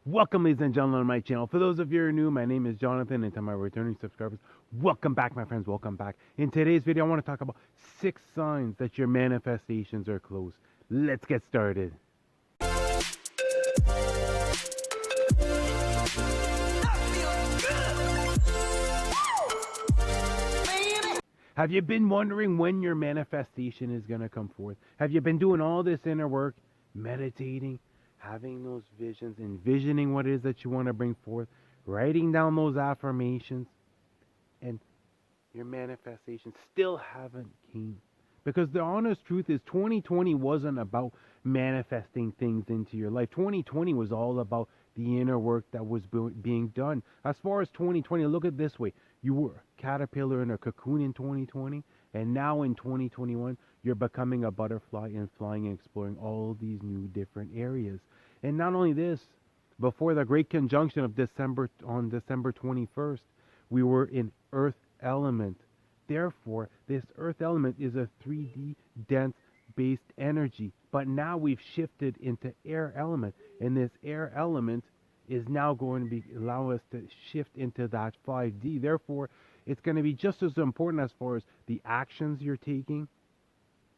Welcome, ladies and gentlemen, to my channel. For those of you who are new, my name is Jonathan, and to my returning subscribers, welcome back, my friends. Welcome back. In today's video, I want to talk about 6 signs that your manifestations are close. Let's get started. Have you been wondering when your manifestation is going to come forth? Have you been doing all this inner work, meditating, having those visions, envisioning what it is that you want to bring forth, writing down those affirmations, and your manifestations still haven't came? Because the honest truth is 2020 wasn't about manifesting things into your life. 2020 was all about the inner work that was being done. As far as 2020, look at it this way. You were a caterpillar in a cocoon in 2020, and now in 2021, you're becoming a butterfly and flying and exploring all these new different areas. And not only this, before the great conjunction of December 21st, we were in Earth element. Therefore, this earth element is a 3D dense based energy. But now we've shifted into air element, and this air element is now going to allow us to shift into that 5D. Therefore, it's going to be just as important as far as the actions you're taking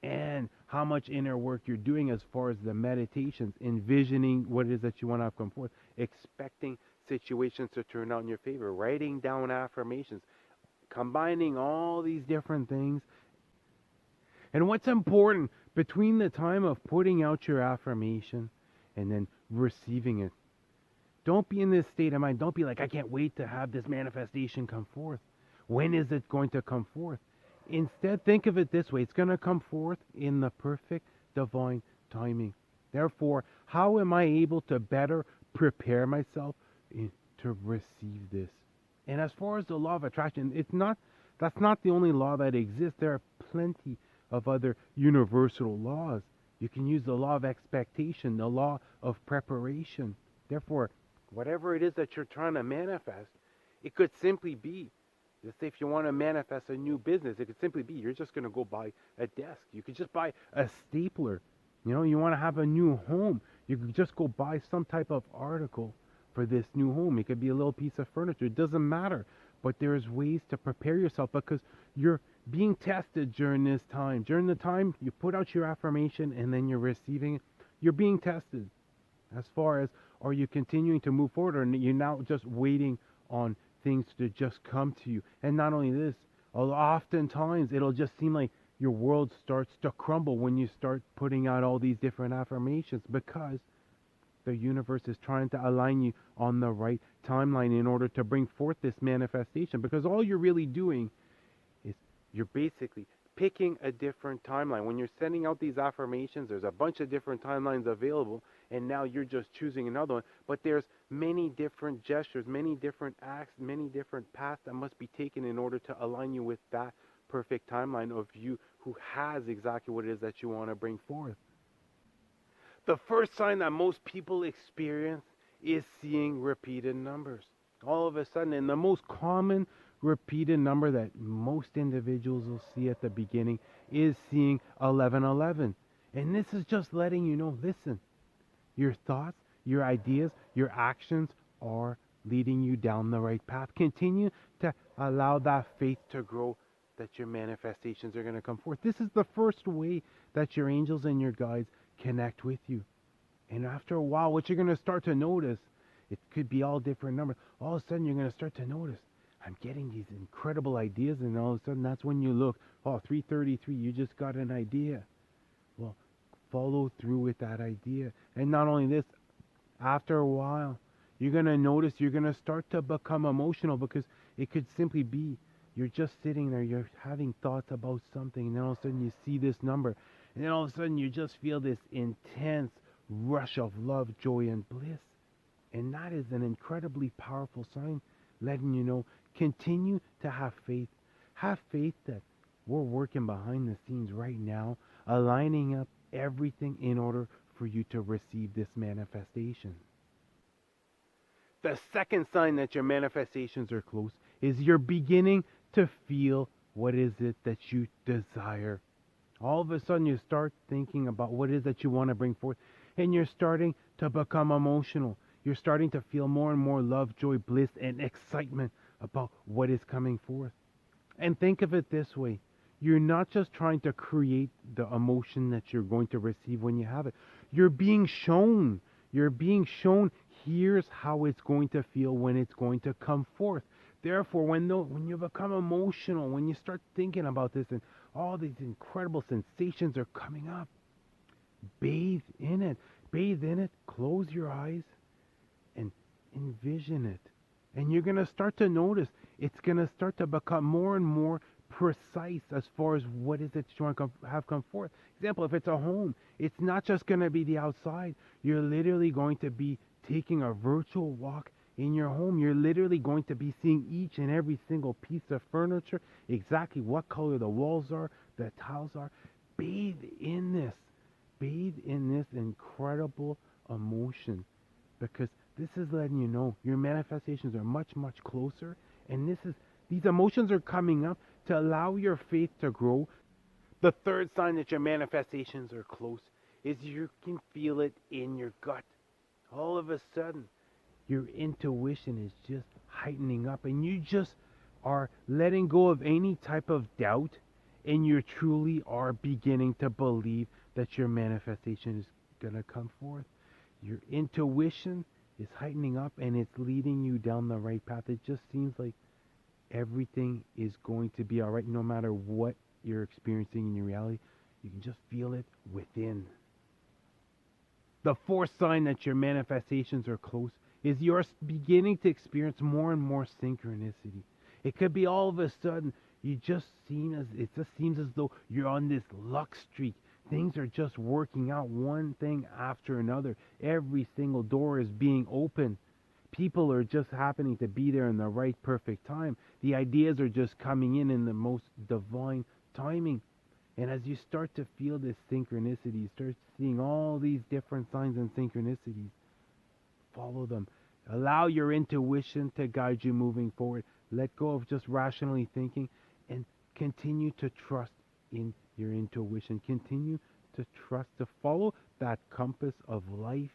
and how much inner work you're doing as far as the meditations, envisioning what it is that you want to have come forth, expecting situations to turn out in your favor, writing down affirmations, combining all these different things. And what's important between the time of putting out your affirmation and then receiving it, don't be in this state of mind. Don't be like, I can't wait to have this manifestation come forth. When is it going to come forth? Instead, think of it this way. It's going to come forth in the perfect divine timing. Therefore, how am I able to better prepare myself to receive this? And as far as the law of attraction, that's not the only law that exists. There are plenty of other universal laws. You can use the law of expectation, the law of preparation. Therefore, whatever it is that you're trying to manifest, it could simply be, let's say if you want to manifest a new business, it could simply be you're just going to go buy a desk. You could just buy a stapler. You want to have a new home. You could just go buy some type of article for this new home. It could be a little piece of furniture. It doesn't matter. But there's ways to prepare yourself because you're being tested during this time. During the time you put out your affirmation and then you're receiving it, you're being tested as far as, are you continuing to move forward, or you're now just waiting on things to just come to you? And not only this, oftentimes it'll just seem like your world starts to crumble when you start putting out all these different affirmations, because the universe is trying to align you on the right timeline in order to bring forth this manifestation. Because all you're really doing is you're basically picking a different timeline. When you're sending out these affirmations, there's a bunch of different timelines available, and now you're just choosing another one. But there's many different gestures, many different acts, many different paths that must be taken in order to align you with that perfect timeline of you who has exactly what it is that you want to bring forth. The first sign that most people experience is seeing repeated numbers. All of a sudden, and the most common repeated number that most individuals will see at the beginning is seeing 1111. And this is just letting you know, listen, your thoughts, your ideas, your actions are leading you down the right path. Continue to allow that faith to grow, that your manifestations are going to come forth. This is the first way that your angels and your guides connect with you. And after a while, what you're going to start to notice, it could be all different numbers. All of a sudden, you're going to start to notice, I'm getting these incredible ideas, and all of a sudden, that's when you look, 333, you just got an idea. Well, follow through with that idea. And not only this, after a while, you're going to notice you're going to start to become emotional, because it could simply be you're just sitting there, you're having thoughts about something, and then all of a sudden you see this number, and then all of a sudden you just feel this intense rush of love, joy, and bliss. And that is an incredibly powerful sign letting you know, continue to have faith. Have faith that we're working behind the scenes right now, aligning up everything in order for you to receive this manifestation. The second sign that your manifestations are close is you're beginning to feel what is it that you desire. All of a sudden you start thinking about what it is that you want to bring forth, and you're starting to become emotional. You're starting to feel more and more love, joy, bliss, and excitement about what is coming forth. And think of it this way: you're not just trying to create the emotion that you're going to receive when you have it. You're being shown. You're being shown, here's how it's going to feel when it's going to come forth. Therefore, when you become emotional, when you start thinking about this and all these incredible sensations are coming up, bathe in it. Bathe in it. Close your eyes and envision it. And you're going to start to notice it's going to start to become more and more precise as far as what is it you want to have come forth. Example, if it's a home, it's not just going to be the outside. You're literally going to be taking a virtual walk in your home. You're literally going to be seeing each and every single piece of furniture, exactly what color the walls are, the tiles are. Bathe in this. Bathe in this incredible emotion, because this is letting you know your manifestations are much, much closer. And these emotions are coming up to allow your faith to grow. The third sign that your manifestations are close is you can feel it in your gut. All of a sudden, your intuition is just heightening up, and you just are letting go of any type of doubt, and you truly are beginning to believe that your manifestation is going to come forth. Your intuition is heightening up, and it's leading you down the right path. It just seems like everything is going to be all right no matter what you're experiencing in your reality. You can just feel it within. The fourth sign that your manifestations are close is you're beginning to experience more and more synchronicity. It could be all of a sudden it just seems as though you're on this luck streak. Things are just working out one thing after another. Every single door is being opened. People are just happening to be there in the right perfect time. The ideas are just coming in the most divine timing. And as you start to feel this synchronicity, you start seeing all these different signs and synchronicities. Follow them. Allow your intuition to guide you moving forward. Let go of just rationally thinking and continue to trust in your intuition. Continue to trust, to follow that compass of life.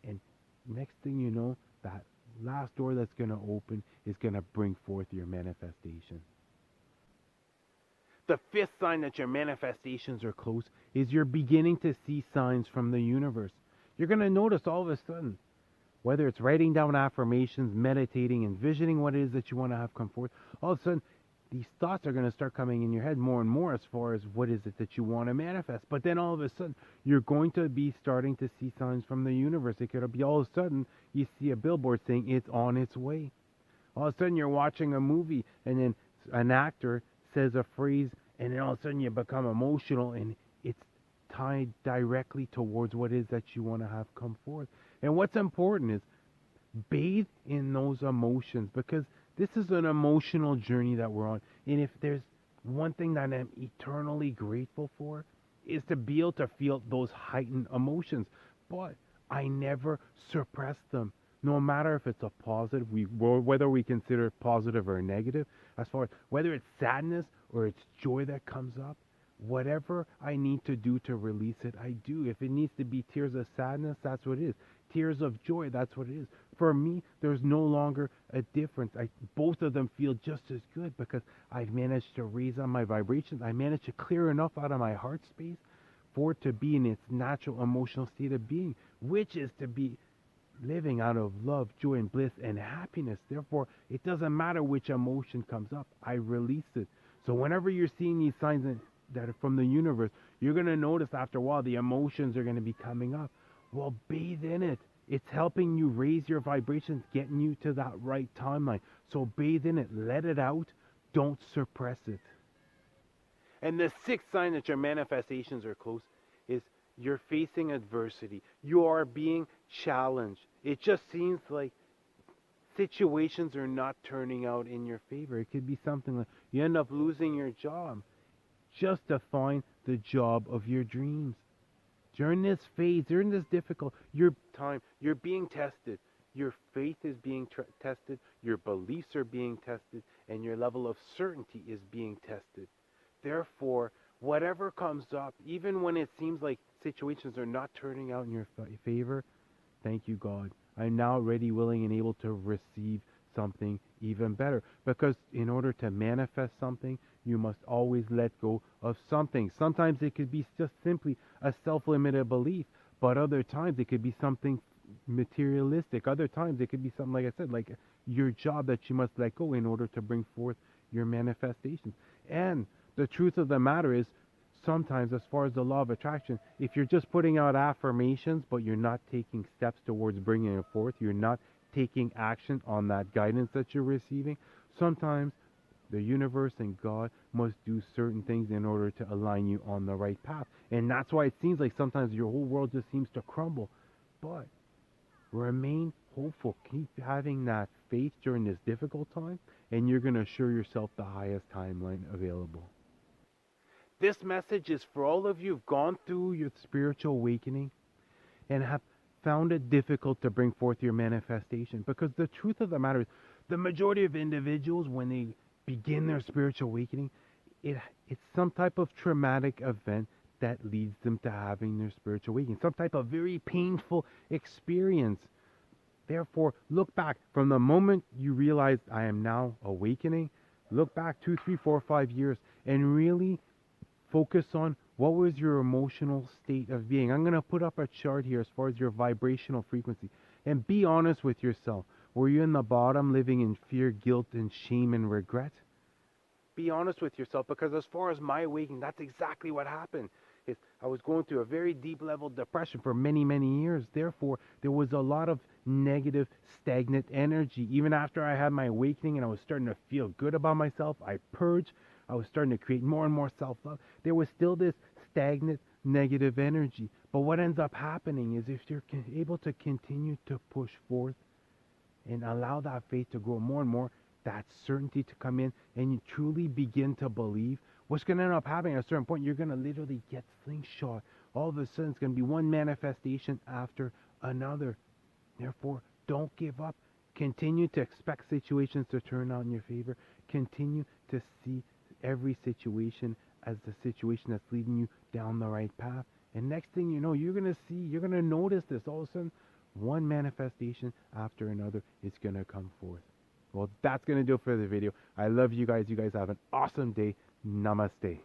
And next thing you know, that last door that's going to open is going to bring forth your manifestation. The fifth sign that your manifestations are close is you're beginning to see signs from the universe. You're going to notice all of a sudden, whether it's writing down affirmations, meditating, envisioning what it is that you want to have come forth, all of a sudden, these thoughts are going to start coming in your head more and more as far as what is it that you want to manifest. But then all of a sudden, you're going to be starting to see signs from the universe. It could be all of a sudden, you see a billboard saying it's on its way. All of a sudden, you're watching a movie, and then an actor says a phrase, and then all of a sudden, you become emotional, and it's tied directly towards what it is that you want to have come forth. And what's important is bathe in those emotions, because this is an emotional journey that we're on. And if there's one thing that I'm eternally grateful for, is to be able to feel those heightened emotions. But I never suppress them. No matter if it's a positive, whether we consider it positive or negative, as far as whether it's sadness or it's joy that comes up, whatever I need to do to release it, I do. If it needs to be tears of sadness, that's what it is. Tears of joy, that's what it is. For me, there's no longer a difference. Both of them feel just as good, because I've managed to raise on my vibrations. I managed to clear enough out of my heart space for it to be in its natural emotional state of being, which is to be living out of love, joy, and bliss and happiness. Therefore, it doesn't matter which emotion comes up. I release it. So whenever you're seeing these signs that are from the universe, you're going to notice after a while the emotions are going to be coming up. Well, bathe in it. It's helping you raise your vibrations, getting you to that right timeline. So bathe in it. Let it out. Don't suppress it. And the sixth sign that your manifestations are close is you're facing adversity. You are being challenged. It just seems like situations are not turning out in your favor. It could be something like you end up losing your job just to find the job of your dreams. During this phase, during this difficult time, you're being tested. Your faith is being tested, your beliefs are being tested, and your level of certainty is being tested. Therefore, whatever comes up, even when it seems like situations are not turning out in your favor, thank you, God. I'm now ready, willing, and able to receive something even better. Because in order to manifest something, you must always let go of something. Sometimes it could be just simply a self-limited belief, but other times it could be something materialistic. Other times it could be something, like I said, like your job that you must let go in order to bring forth your manifestations. And the truth of the matter is, sometimes, as far as the law of attraction, if you're just putting out affirmations but you're not taking steps towards bringing it forth, you're not taking action on that guidance that you're receiving, sometimes the universe and God must do certain things in order to align you on the right path. And that's why it seems like sometimes your whole world just seems to crumble. But remain hopeful. Keep having that faith during this difficult time, and you're going to assure yourself the highest timeline available. This message is for all of you who've gone through your spiritual awakening and have found it difficult to bring forth your manifestation. Because the truth of the matter is, the majority of individuals, when they begin their spiritual awakening, it's some type of traumatic event that leads them to having their spiritual awakening, some type of very painful experience. Therefore, look back from the moment you realize I am now awakening, look back 2, 3, 4, 5 years and really focus on what was your emotional state of being. I'm going to put up a chart here as far as your vibrational frequency. And be honest with yourself. Were you in the bottom, living in fear, guilt, and shame and regret? Be honest with yourself, because as far as my awakening, that's exactly what happened. I was going through a very deep level depression for many, many years. Therefore, there was a lot of negative, stagnant energy. Even after I had my awakening and I was starting to feel good about myself, I purged. I was starting to create more and more self-love. There was still this stagnant, negative energy. But what ends up happening is, if you're able to continue to push forth and allow that faith to grow more and more, that certainty to come in, and you truly begin to believe, what's going to end up happening at a certain point, you're going to literally get slingshot. All of a sudden, it's going to be one manifestation after another. Therefore, don't give up. Continue to expect situations to turn out in your favor. Continue to see every situation as the situation that's leading you down the right path. And next thing you know, you're going to notice this. All of a sudden, one manifestation after another is going to come forth. Well, that's going to do it for the video. I love you guys. You guys have an awesome day. Namaste.